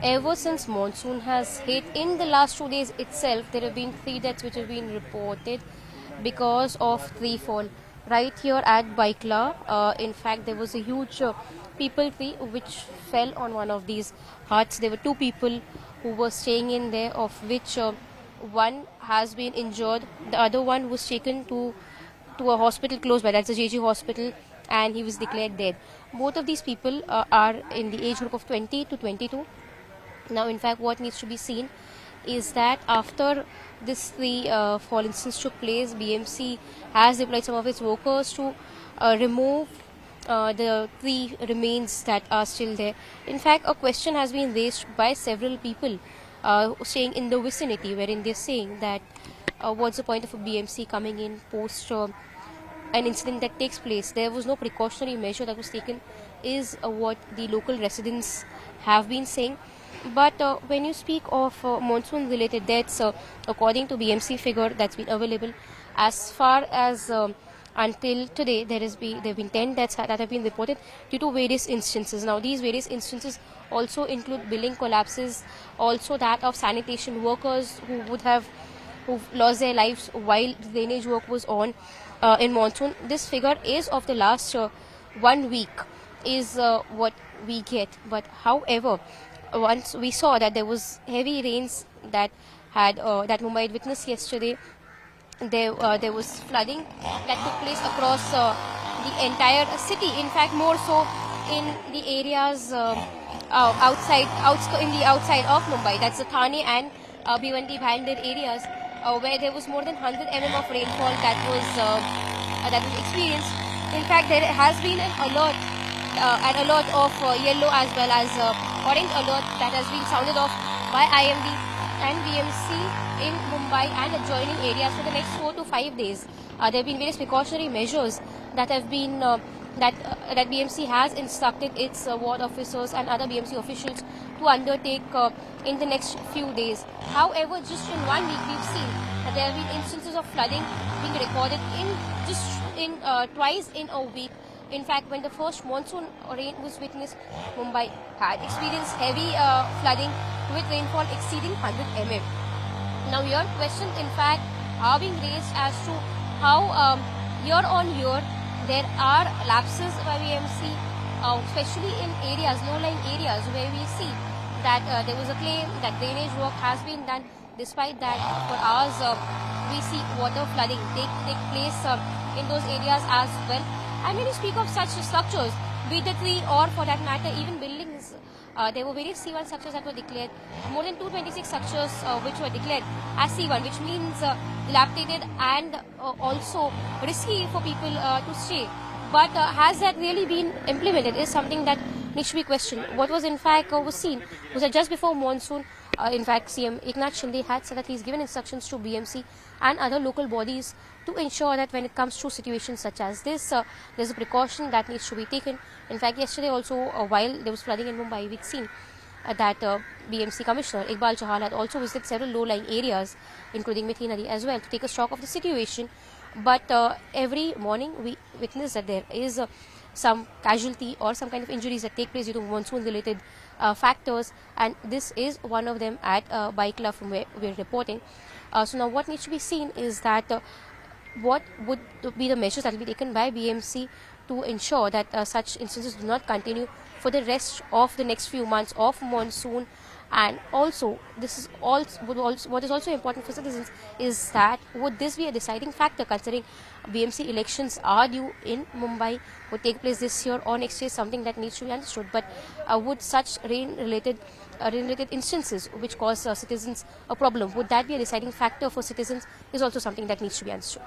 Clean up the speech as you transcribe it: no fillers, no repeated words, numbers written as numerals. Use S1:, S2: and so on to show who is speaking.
S1: Ever since monsoon has hit, in the last 2 days itself, there have been 3 deaths which have been reported because of tree fall. Right here at Baikla, in fact, there was a huge people tree which fell on one of these huts. There were two people who were staying in there, of which one has been injured. The other one was taken to a hospital close by, that's a JG hospital, and he was declared dead. Both of these people are in the age group of 20 to 22. Now, in fact, what needs to be seen is that after this three fall instance took place, BMC has deployed some of its workers to remove the three remains that are still there. In fact, a question has been raised by several people staying in the vicinity, wherein they're saying that what's the point of a BMC coming in post an incident that takes place? There was no precautionary measure that was taken, is what the local residents have been saying. But when you speak of monsoon related deaths, according to BMC figure that's been available, as far as until today, there have been 10 deaths that have been reported due to various instances. Now, these various instances also include building collapses, also that of sanitation workers who've lost their lives while drainage work was on in monsoon. This figure is of the last 1 week, is what we get. But however, once we saw that there was heavy rains that Mumbai had witnessed yesterday, there was flooding that took place across the entire city. In fact, more so in the areas in the outside of Mumbai. That's the Thane and Bhiwandi Bhandir areas, where there was more than 100 of rainfall that was experienced. In fact, there has been an alert of yellow as well as orange alert that has been sounded off by IMD and BMC in Mumbai and adjoining areas for the next 4 to 5 days. There have been various precautionary measures that have been that BMC has instructed its ward officers and other BMC officials to undertake in the next few days. However, just in 1 week, we've seen that there have been instances of flooding being recorded twice in a week. In fact, when the first monsoon rain was witnessed, Mumbai had experienced heavy flooding with rainfall exceeding 100 mm. Now, your questions, in fact, are being raised as to how year on year there are lapses by BMC, especially in areas, low-lying areas, where we see that there was a claim that drainage work has been done. Despite that, for hours, we see water flooding take place in those areas as well. And when you speak of such structures, be the tree or for that matter even buildings, there were various C1 structures that were declared, more than 226 structures which were declared as C1, which means dilapidated and also risky for people to stay. But has that really been implemented is something that needs to be questioned. What was in fact was seen was that just before monsoon, in fact, CM Eknath Shinde had said that he's given instructions to BMC and other local bodies to ensure that when it comes to situations such as this, there's a precaution that needs to be taken. In fact, yesterday also, while there was flooding in Mumbai, we'd seen that BMC Commissioner Iqbal Chahal had also visited several low-lying areas, including Mithi Nadi as well, to take a stock of the situation. But every morning we witness that there is some casualty or some kind of injuries that take place due to monsoon-related factors, and this is one of them at Baikla from where we're reporting. So now what needs to be seen is that what would be the measures that will be taken by BMC to ensure that such instances do not continue for the rest of the next few months of monsoon. And also, what is also important for citizens is that would this be a deciding factor, considering BMC elections are due in Mumbai, would take place this year or next year, something that needs to be understood. But would such rain-related instances which cause citizens a problem, would that be a deciding factor for citizens, is also something that needs to be understood.